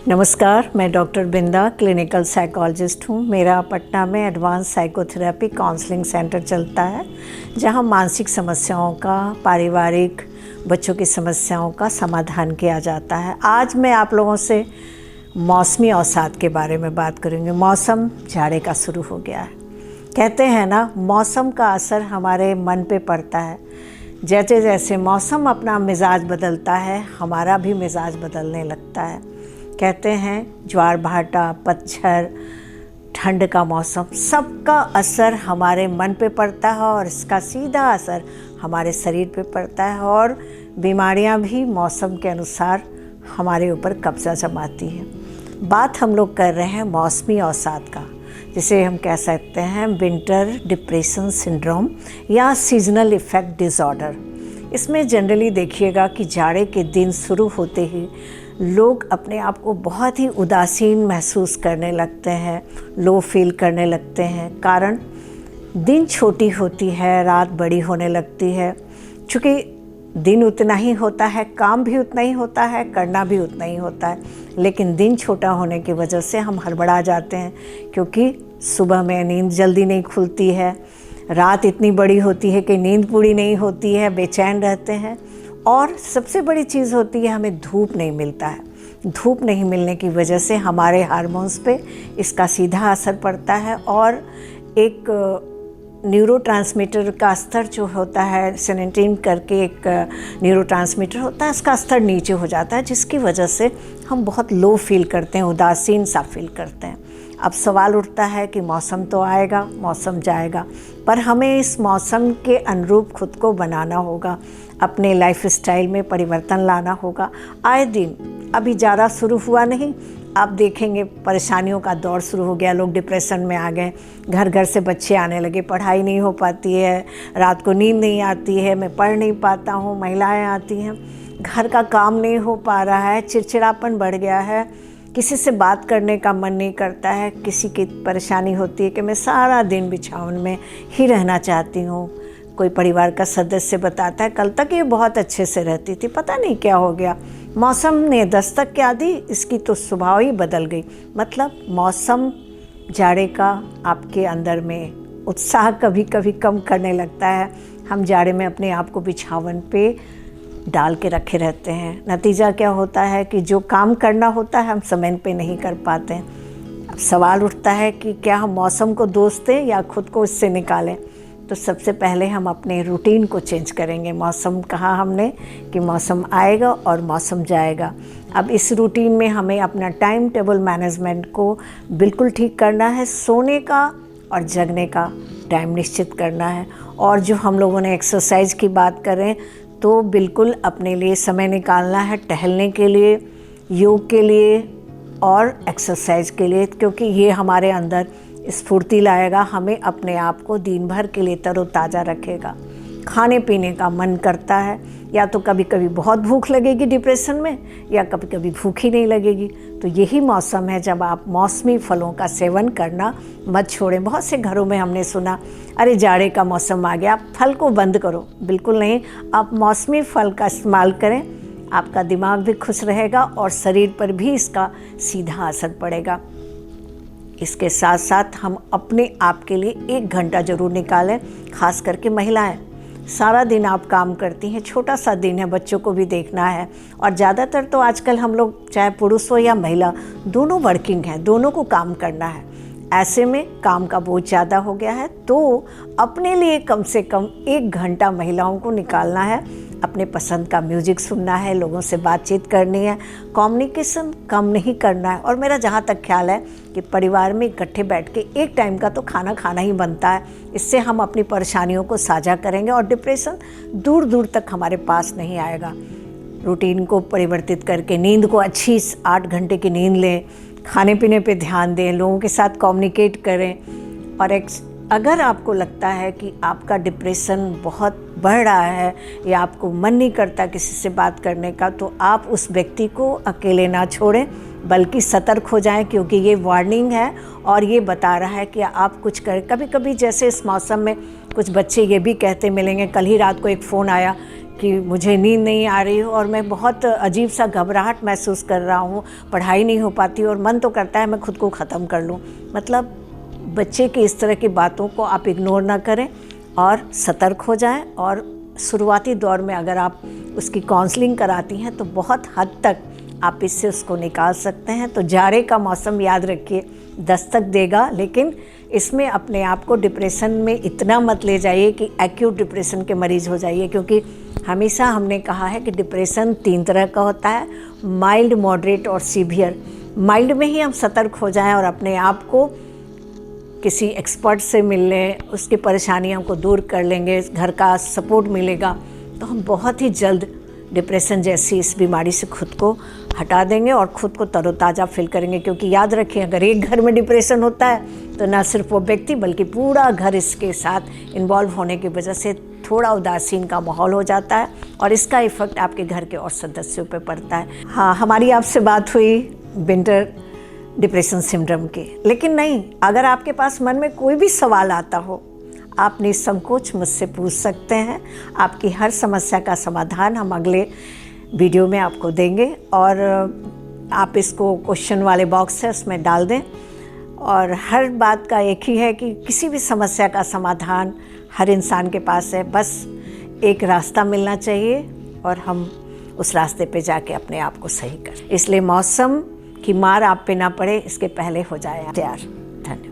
नमस्कार, मैं डॉक्टर बिंदा clinical psychologist हूँ। मेरा पटना में एडवांस साइकोथेरेपी काउंसलिंग सेंटर चलता है, जहाँ मानसिक समस्याओं का, पारिवारिक, बच्चों की समस्याओं का समाधान किया जाता है। आज मैं आप लोगों से मौसमी अवसाद के बारे में बात करूँगी। मौसम जाड़े का शुरू हो गया है। कहते हैं ना, मौसम का असर हमारे मन पे पड़ता है। जैसे जैसे मौसम अपना मिजाज बदलता है, हमारा भी मिजाज बदलने लगता है। कहते हैं ज्वार भाटा, पतझड़, ठंड का मौसम, सबका असर हमारे मन पे पड़ता है और इसका सीधा असर हमारे शरीर पे पड़ता है और बीमारियां भी मौसम के अनुसार हमारे ऊपर कब्जा जमाती हैं। बात हम लोग कर रहे हैं मौसमी अवसाद का, जिसे हम कह सकते हैं विंटर डिप्रेशन सिंड्रोम या सीजनल इफ़ेक्ट डिसऑर्डर। इसमें जनरली देखिएगा कि जाड़े के दिन शुरू होते ही लोग अपने आप को बहुत ही उदासीन महसूस करने लगते हैं, लो फील करने लगते हैं। कारण दिन छोटी होती है, रात बड़ी होने लगती है। चूँकि दिन उतना ही होता है, काम भी उतना ही होता है, करना भी उतना ही होता है, लेकिन दिन छोटा होने की वजह से हम हड़बड़ा जाते हैं, क्योंकि सुबह में नींद जल्दी नहीं खुलती है, रात इतनी बड़ी होती है कि नींद पूरी नहीं होती है, बेचैन रहते हैं। और सबसे बड़ी चीज़ होती है, हमें धूप नहीं मिलता है। धूप नहीं मिलने की वजह से हमारे हार्मोन्स पे इसका सीधा असर पड़ता है और एक न्यूरोट्रांसमीटर का स्तर जो होता है, सेरोटोनिन करके एक न्यूरोट्रांसमीटर होता है, इसका स्तर नीचे हो जाता है, जिसकी वजह से हम बहुत लो फील करते हैं, उदासीन सा फील करते हैं। अब सवाल उठता है कि मौसम तो आएगा, मौसम जाएगा, पर हमें इस मौसम के अनुरूप खुद को बनाना होगा, अपने लाइफस्टाइल में परिवर्तन लाना होगा। आए दिन, अभी ज़्यादा शुरू हुआ नहीं, आप देखेंगे परेशानियों का दौर शुरू हो गया, लोग डिप्रेशन में आ गए, घर घर से बच्चे आने लगे, पढ़ाई नहीं हो पाती है, रात को नींद नहीं आती है, मैं पढ़ नहीं पाता हूँ, महिलाएं आती हैं, घर का काम नहीं हो पा रहा है, चिड़चिड़ापन बढ़ गया है, किसी से बात करने का मन नहीं करता है। किसी की परेशानी होती है कि मैं सारा दिन बिछावन में ही रहना चाहती हूँ। कोई परिवार का सदस्य बताता है, कल तक ये बहुत अच्छे से रहती थी, पता नहीं क्या हो गया, मौसम ने दस्तक क्या दी, इसकी तो स्वभाव ही बदल गई। मतलब मौसम जाड़े का आपके अंदर में उत्साह कभी कभी कम करने लगता है। हम जाड़े में अपने आप को बिछावन पे डाल के रखे रहते हैं। नतीजा क्या होता है कि जो काम करना होता है हम समय पे नहीं कर पाते हैं। अब सवाल उठता है कि क्या हम मौसम को दोष दें या खुद को इससे निकालें। तो सबसे पहले हम अपने रूटीन को चेंज करेंगे। मौसम कहा हमने कि मौसम आएगा और मौसम जाएगा। अब इस रूटीन में हमें अपना टाइम टेबल मैनेजमेंट को बिल्कुल ठीक करना है। सोने का और जगने का टाइम निश्चित करना है। और जो हम लोगों ने एक्सरसाइज की बात करें तो बिल्कुल अपने लिए समय निकालना है, टहलने के लिए, योग के लिए और एक्सरसाइज के लिए, क्योंकि ये हमारे अंदर स्फूर्ति लाएगा, हमें अपने आप को दिन भर के लिए तरोताज़ा रखेगा। खाने पीने का मन करता है, या तो कभी कभी बहुत भूख लगेगी डिप्रेशन में, या कभी कभी भूख ही नहीं लगेगी। तो यही मौसम है जब आप मौसमी फलों का सेवन करना मत छोड़ें। बहुत से घरों में हमने सुना, अरे जाड़े का मौसम आ गया, आप फल को बंद करो। बिल्कुल नहीं, आप मौसमी फल का इस्तेमाल करें, आपका दिमाग भी खुश रहेगा और शरीर पर भी इसका सीधा असर पड़ेगा। इसके साथ साथ हम अपने आप के लिए 1 घंटा ज़रूर निकालें। खास करके महिलाएं, सारा दिन आप काम करती हैं, छोटा सा दिन है, बच्चों को भी देखना है, और ज़्यादातर तो आजकल हम लोग, चाहे पुरुष हो या महिला, दोनों वर्किंग हैं, दोनों को काम करना है। ऐसे में काम का बोझ ज़्यादा हो गया है, तो अपने लिए कम से कम 1 घंटा महिलाओं को निकालना है। अपने पसंद का म्यूज़िक सुनना है, लोगों से बातचीत करनी है, कम्युनिकेशन कम नहीं करना है। और मेरा जहाँ तक ख्याल है कि परिवार में इकट्ठे बैठ के एक टाइम का तो खाना खाना ही बनता है। इससे हम अपनी परेशानियों को साझा करेंगे और डिप्रेशन दूर दूर तक हमारे पास नहीं आएगा। रूटीन को परिवर्तित करके नींद को अच्छी 8 घंटे की नींद लें, खाने पीने पे ध्यान दें, लोगों के साथ कम्युनिकेट करें। और अगर आपको लगता है कि आपका डिप्रेशन बहुत बढ़ रहा है या आपको मन नहीं करता किसी से बात करने का, तो आप उस व्यक्ति को अकेले ना छोड़ें, बल्कि सतर्क हो जाएं, क्योंकि ये वार्निंग है और ये बता रहा है कि आप कुछ करें। कभी कभी जैसे इस मौसम में कुछ बच्चे ये भी कहते मिलेंगे, कल ही रात को एक फ़ोन आया कि मुझे नींद नहीं आ रही हो और मैं बहुत अजीब सा घबराहट महसूस कर रहा हूँ, पढ़ाई नहीं हो पाती और मन तो करता है मैं खुद को ख़त्म कर लूँ। मतलब बच्चे की इस तरह की बातों को आप इग्नोर ना करें और सतर्क हो जाएं। और शुरुआती दौर में अगर आप उसकी काउंसलिंग कराती हैं तो बहुत हद तक आप इससे उसको निकाल सकते हैं। तो जाड़े का मौसम याद रखिए दस्तक देगा, लेकिन इसमें अपने आप को डिप्रेशन में इतना मत ले जाइए कि एक्यूट डिप्रेशन के मरीज़ हो जाइए, क्योंकि हमेशा हमने कहा है कि डिप्रेशन 3 तरह का होता है, माइल्ड, मॉडरेट और सीवियर। माइल्ड में ही हम सतर्क हो जाएं और अपने आप को किसी एक्सपर्ट से मिल लें, उसकी परेशानियों को दूर कर लेंगे, घर का सपोर्ट मिलेगा, तो हम बहुत ही जल्द डिप्रेशन जैसी इस बीमारी से खुद को हटा देंगे और ख़ुद को तरोताज़ा फील करेंगे। क्योंकि याद रखें, अगर एक घर में डिप्रेशन होता है तो ना सिर्फ वो व्यक्ति बल्कि पूरा घर इसके साथ इन्वॉल्व होने की वजह से थोड़ा उदासीन का माहौल हो जाता है और इसका इफ़ेक्ट आपके घर के और सदस्यों पर पड़ता है। हाँ, हमारी आपसे बात हुई विंटर डिप्रेशन सिंड्रोम की, लेकिन नहीं, अगर आपके पास मन में कोई भी सवाल आता हो आप निसंकोच मुझसे पूछ सकते हैं। आपकी हर समस्या का समाधान हम अगले वीडियो में आपको देंगे और आप इसको क्वेश्चन वाले बॉक्स है उसमें डाल दें। और हर बात का एक ही है कि किसी भी समस्या का समाधान हर इंसान के पास है, बस एक रास्ता मिलना चाहिए और हम उस रास्ते पे जाके अपने आप को सही करें। इसलिए मौसम की मार आप पे ना पड़े इसके पहले हो जाए तैयार। धन्यवाद।